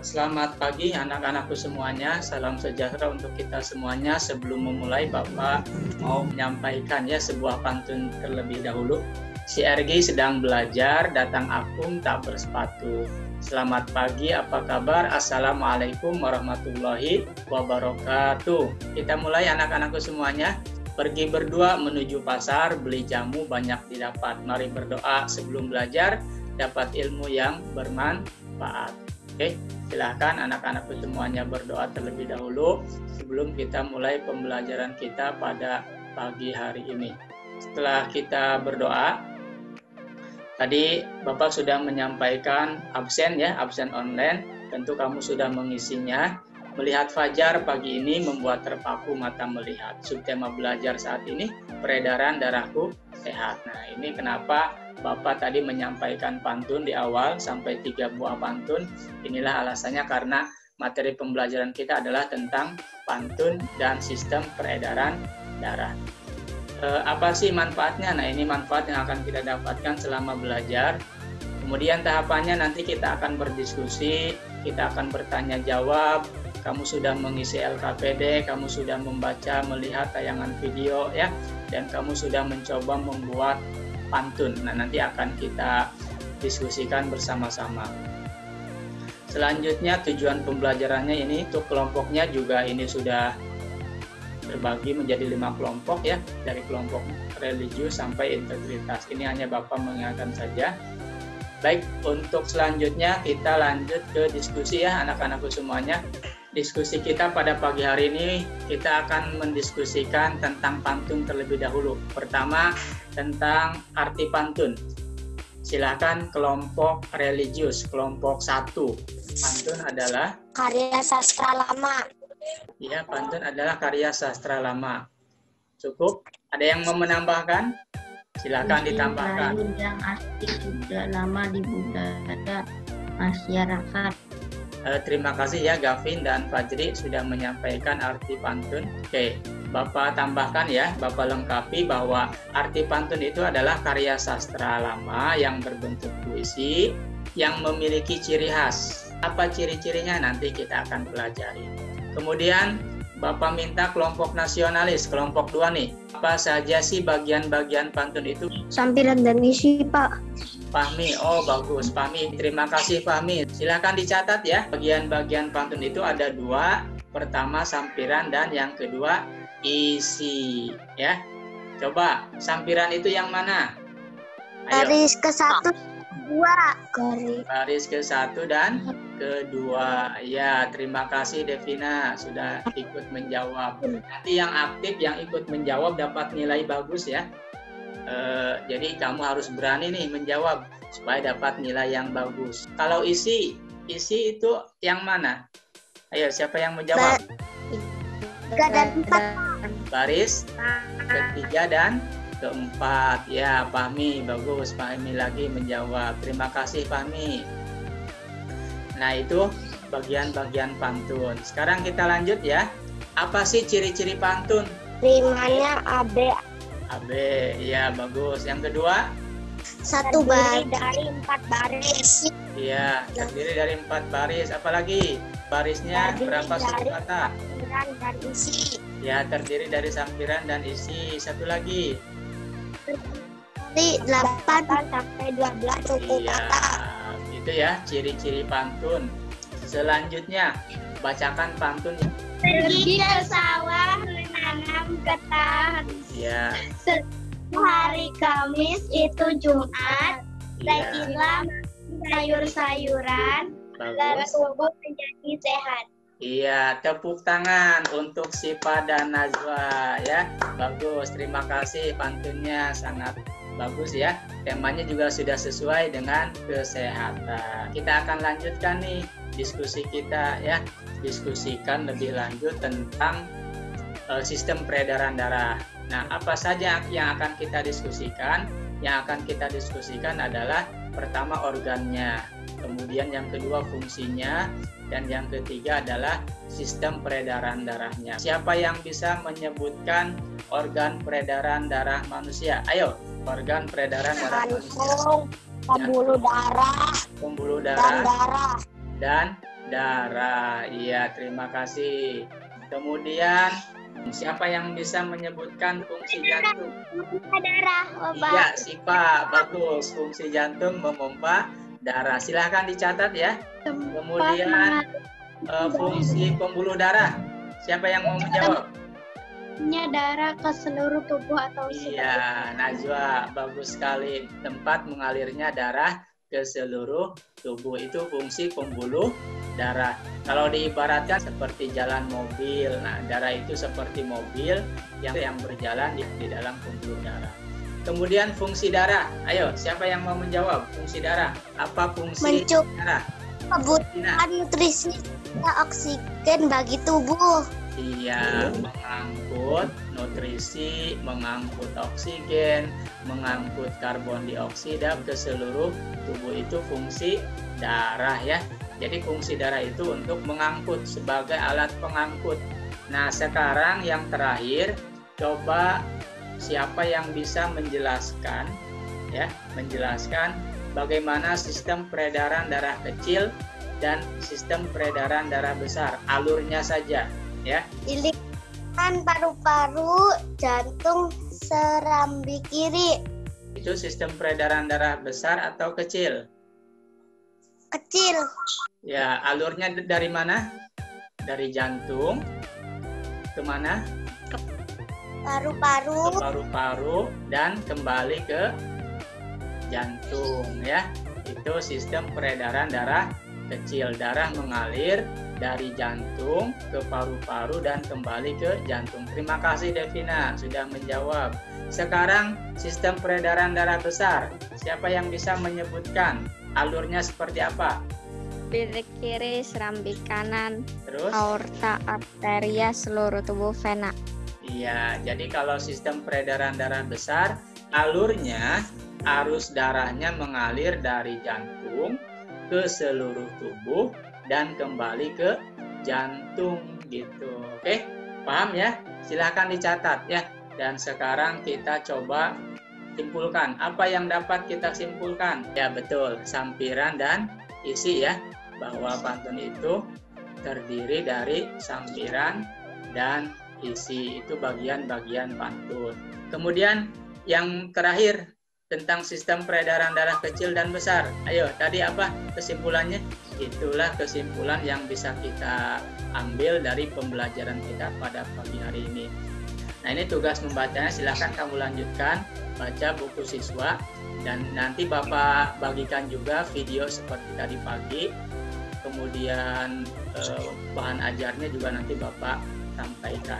Selamat pagi anak-anakku semuanya, salam sejahtera untuk kita semuanya. Sebelum memulai, Bapak mau menyampaikan ya sebuah pantun terlebih dahulu. Si Ergi sedang belajar, datang akung tak bersepatu. Selamat pagi, apa kabar? Assalamualaikum warahmatullahi wabarakatuh. Kita mulai anak-anakku semuanya. Pergi berdua menuju pasar, beli jamu banyak didapat. Mari berdoa sebelum belajar, dapat ilmu yang bermanfaat. Oke, silahkan anak-anakku semuanya berdoa terlebih dahulu sebelum kita mulai pembelajaran kita pada pagi hari ini. Setelah kita berdoa, tadi Bapak sudah menyampaikan absen ya, absen online. Tentu kamu sudah mengisinya. Melihat fajar pagi ini membuat terpaku mata melihat. Subtema belajar saat ini, peredaran darahku sehat. Nah, ini kenapa Bapak tadi menyampaikan pantun di awal sampai 3 buah pantun. Inilah alasannya karena materi pembelajaran kita adalah tentang pantun dan sistem peredaran darah. Apa sih manfaatnya? Nah, ini manfaat yang akan kita dapatkan selama belajar. Kemudian tahapannya nanti kita akan berdiskusi, kita akan bertanya jawab. Kamu sudah mengisi LKPD, kamu sudah membaca, melihat tayangan video ya, dan kamu sudah mencoba membuat pantun. Nah, nanti akan kita diskusikan bersama-sama. Selanjutnya tujuan pembelajarannya ini untuk kelompoknya juga ini sudah terbagi menjadi 5 kelompok ya, dari kelompok religius sampai integritas. Ini hanya Bapak mengingatkan saja. Baik, untuk selanjutnya kita lanjut ke diskusi ya anak-anakku semuanya. Diskusi kita pada pagi hari ini kita akan mendiskusikan tentang pantun terlebih dahulu. Pertama tentang arti pantun. Silakan kelompok religius, kelompok 1. Pantun adalah karya sastra lama. Ya, pantun adalah karya sastra lama. Cukup? Ada yang mau menambahkan? Silakan ditambahkan. Yang asli sudah lama di budaya masyarakat. Terima kasih ya Gavin dan Fajri sudah menyampaikan arti pantun. Oke, Bapak tambahkan ya, Bapak lengkapi bahwa arti pantun itu adalah karya sastra lama yang berbentuk puisi yang memiliki ciri khas. Apa ciri-cirinya nanti kita akan pelajari. Kemudian Bapak minta kelompok nasionalis, kelompok 2 nih. Apa saja sih bagian-bagian pantun itu? Sampiran dan isi, Pak. Fahmi, oh bagus Fahmi, terima kasih Fahmi. Silakan dicatat ya, bagian-bagian pantun itu ada 2. Pertama sampiran dan yang kedua isi ya. Coba sampiran itu yang mana? Ayo. Garis ke-1, 2. Garis ke-1 dan kedua. Ya, terima kasih Devina sudah ikut menjawab. Nanti yang aktif yang ikut menjawab dapat nilai bagus ya. Jadi kamu harus berani nih menjawab supaya dapat nilai yang bagus. Kalau isi itu yang mana? Ayo, siapa yang menjawab? 3 dan 4. Baris ketiga dan keempat. Ya, Fahmi, bagus. Fahmi lagi menjawab. Terima kasih Fahmi. Nah, itu bagian-bagian pantun. Sekarang kita lanjut ya. Apa sih ciri-ciri pantun? Rimanya AB. AB, ya bagus. Yang kedua? 1 baris dari 4 baris. Iya, terdiri dari 4 baris. Apalagi barisnya berapa suku kata? Sampiran dan isi. Ya, terdiri dari sampiran dan isi. Satu lagi. Dari 8 sampai 12 suku kata. Itu ya ciri-ciri pantun. Selanjutnya, bacakan pantun. Pergi ke sawah menanam ketan. Ya. Hari Kamis itu Jumat. Ya. Rajilah sayur-sayuran agar Bagus. tubuh menjadi sehat. Iya, tepuk tangan untuk Sipa dan Najwa ya. Bagus, terima kasih pantunnya sangat bagus ya. Temanya juga sudah sesuai dengan kesehatan. Kita akan lanjutkan nih diskusi kita ya. Diskusikan lebih lanjut tentang sistem peredaran darah. Nah, apa saja yang akan kita diskusikan? Yang akan kita diskusikan adalah pertama organnya, kemudian yang kedua fungsinya, dan yang ketiga adalah sistem peredaran darahnya. Siapa yang bisa menyebutkan organ peredaran darah manusia? Ayo, organ peredaran darah manusia. Pembuluh darah. Pembuluh Dan darah darah. dan darah. Iya, terima kasih. Kemudian, siapa yang bisa menyebutkan fungsi jantung? Memompa darah, Bapak. Iya, Sipa. Bagus. Fungsi jantung memompa darah. Silahkan dicatat ya. Kemudian, fungsi pembuluh darah. Siapa yang mau menjawab? Darah ke seluruh tubuh atau Iya, Najwa, bagus sekali. Tempat mengalirnya darah ke seluruh tubuh itu fungsi pembuluh darah. Kalau diibaratkan seperti jalan mobil, nah darah itu seperti mobil yang berjalan di dalam pembuluh darah. Kemudian fungsi darah, ayo siapa yang mau menjawab fungsi darah? Apa fungsi darah? Kebutuhan nutrisi oksigen bagi tubuh. Iya, mengangkut nutrisi, mengangkut oksigen, mengangkut karbon dioksida ke seluruh tubuh itu fungsi darah ya. Jadi fungsi darah itu untuk mengangkut sebagai alat pengangkut. Nah, sekarang yang terakhir, coba siapa yang bisa menjelaskan ya, menjelaskan bagaimana sistem peredaran darah kecil dan sistem peredaran darah besar, alurnya saja. Ya. Lingkaran paru-paru, jantung, serambi kiri. Itu sistem peredaran darah besar atau kecil? Kecil. Ya, alurnya dari mana? Dari jantung ke mana? Paru-paru. Ke paru-paru dan kembali ke jantung ya. Itu sistem peredaran darah kecil. Darah mengalir dari jantung ke paru-paru dan kembali ke jantung. Terima kasih Devina sudah menjawab. Sekarang sistem peredaran darah besar. Siapa yang bisa menyebutkan alurnya seperti apa? Bilik kiri, serambi kanan, Terus? aorta, arteria, seluruh tubuh, vena. Iya, jadi kalau sistem peredaran darah besar, alurnya arus darahnya mengalir dari jantung ke seluruh tubuh dan kembali ke jantung gitu. Oke, paham ya? Silahkan dicatat ya. Dan sekarang kita coba simpulkan. Apa yang dapat kita simpulkan? Ya betul, sampiran dan isi ya. Bahwa pantun itu terdiri dari sampiran dan isi. Itu bagian-bagian pantun. Kemudian yang terakhir tentang sistem peredaran darah kecil dan besar. Ayo, tadi apa kesimpulannya? Itulah kesimpulan yang bisa kita ambil dari pembelajaran kita pada pagi hari ini. Nah, ini tugas membacanya, silahkan kamu lanjutkan baca buku siswa dan nanti Bapak bagikan juga video seperti tadi pagi. Kemudian bahan ajarnya juga nanti Bapak sampaikan.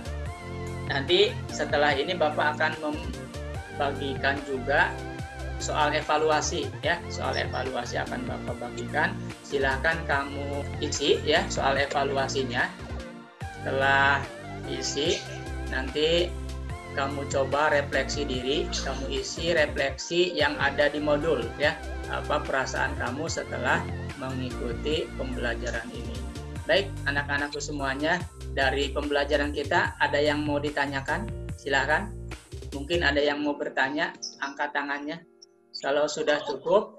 Nanti setelah ini Bapak akan membagikan juga soal evaluasi ya, soal evaluasi akan Bapak bagikan. Silahkan kamu isi ya soal evaluasinya. Setelah isi nanti kamu coba refleksi diri, kamu isi refleksi yang ada di modul ya. Apa perasaan kamu setelah mengikuti pembelajaran ini. Baik, anak-anakku semuanya, dari pembelajaran kita ada yang mau ditanyakan? Silahkan. Mungkin ada yang mau bertanya, angkat tangannya. Kalau sudah cukup,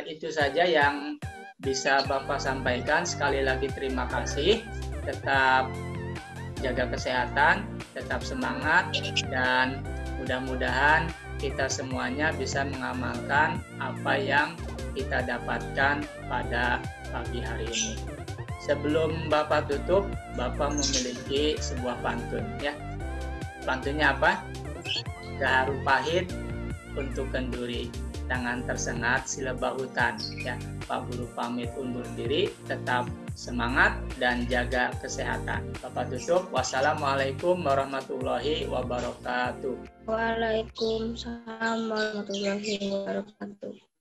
itu saja yang bisa Bapak sampaikan. Sekali lagi terima kasih. Tetap jaga kesehatan, tetap semangat, dan mudah-mudahan kita semuanya bisa mengamalkan apa yang kita dapatkan pada pagi hari ini. Sebelum Bapak tutup, Bapak memiliki sebuah pantun ya. Pantunnya apa? Gaharu pahit untuk kenduri, tangan tersengat silebah hutan ya. Pak Guru pamit undur diri, tetap semangat dan jaga kesehatan. Bapak tutup. Wassalamualaikum warahmatullahi wabarakatuh. Waalaikumsalam warahmatullahi wabarakatuh.